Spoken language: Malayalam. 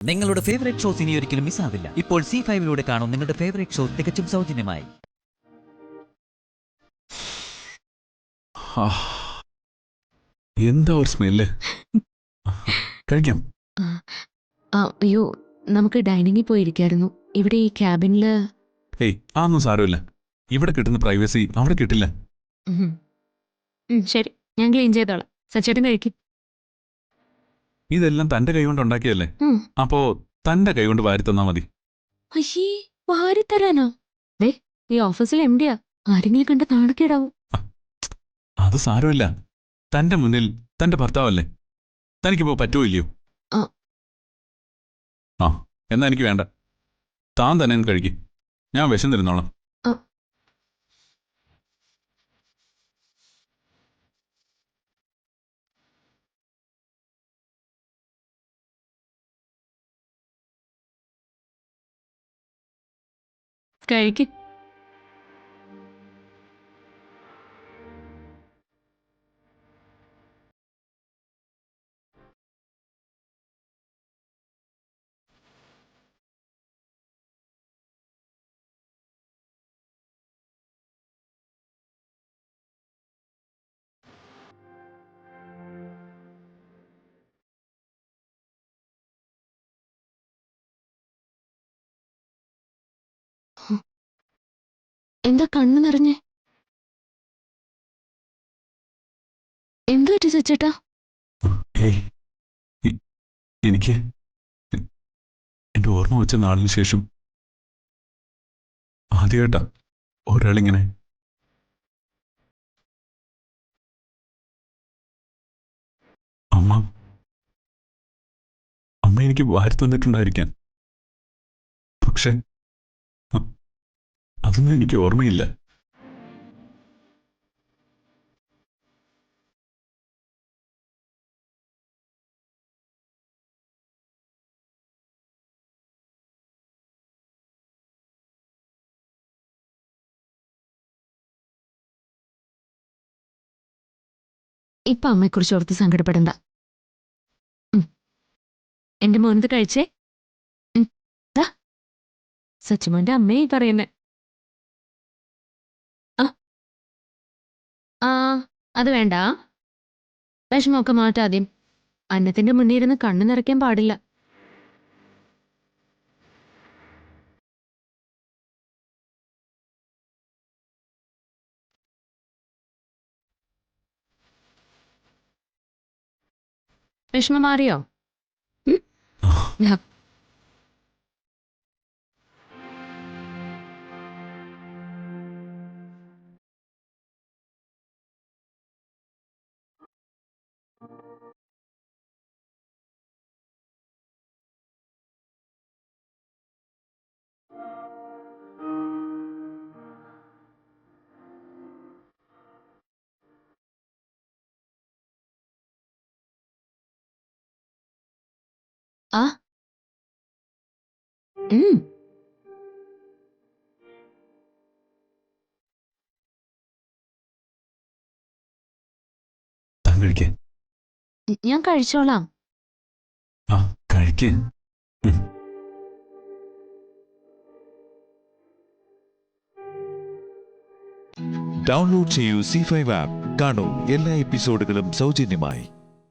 നിങ്ങളുടെ ഫേവറേറ്റ് ഷോസ് ഇനി ഒരിക്കലും മിസ്സാവില്ല. ഇപ്പോൾ C5-ലൂടെ കാണും നിങ്ങളുടെ ഫേവറേറ്റ് ഷോ തികച്ചും സൗജന്യമായി. എന്താ ഒരു സ്മെല്ല്? കഴിക്കാം. അയ്യോ, നമുക്ക് ഡൈനിങ്ങിൽ പോയിരിക്കായിരുന്നു. ഇവിടെ ഈ ക്യാബിനില്. ഏയ്, അതൊന്നും സാരമില്ല. ഇവിടെ കിട്ടുന്ന പ്രൈവസി അവിടെ കിട്ടില്ല. ശരി, ഞാൻ ക്ലീൻ ചെയ്തോളാം. സച്ചേട്ടൻ കഴിക്കും. ഇതെല്ലാം തന്റെ കൈ കൊണ്ട് ഉണ്ടാക്കിയല്ലേ, അപ്പോ തന്റെ കൈ കൊണ്ട് വാരി തന്നാ മതി. അയ്യേ, വാരി തരാനോ? ദേ, ഈ ഓഫീസിൽ MD-യാ. ആരെങ്കിലും കണ്ട നാണക്കേടാവും. അത് സാരമില്ല. തന്റെ മുന്നിൽ തന്റെ ഭർത്താവല്ലേ, തനിക്കിപ്പോ പറ്റുമോ ഇല്ലയോ? ആ, എന്നാ എനിക്ക് വേണ്ട. താൻ തന്നെ കഴിക്കും. ഞാൻ വിശന്നിരുന്നോളാം. കഴിക്കും. എന്താ കണ്ണു നിറഞ്ഞേ? എന്തു പറ്റി സച്ചേട്ടാ? ഏയ്, എനിക്ക് എന്റെ ഓർമ്മ വെച്ച നാളിന് ശേഷം ആദ്യമായിട്ടാ ഒരാളിങ്ങനെ. അമ്മ അമ്മ എനിക്ക് വാരി തന്നിട്ടുണ്ടായിരിക്കാൻ, പക്ഷെ അതൊന്നും എനിക്ക് ഓർമ്മയില്ല. ഇപ്പൊ അമ്മയെക്കുറിച്ച് ഓർത്ത് സങ്കടപ്പെടണ്ട. എന്റെ മോനത് കഴിച്ചേ. സച്ചിമോന്റെ അമ്മയെ പറയുന്നേ. ആ, അത് വേണ്ട. വിഷമമൊക്കെ മാറ്റാദ്യം. അന്നത്തിന്റെ മുന്നിൽ ഇരുന്ന് കണ്ണു നിറയ്ക്കാൻ പാടില്ല. വിഷമം മാറിയോ? ആ, താൻ കഴിക്കേ. ഞാൻ കഴിച്ചോളാം. ആ, കഴിക്കേ. ഡൗൺലോഡ് ചെയ്യൂ C5 ആപ്പ്. കാണൂ എല്ലാ എപ്പിസോഡുകളും സൗജന്യമായി.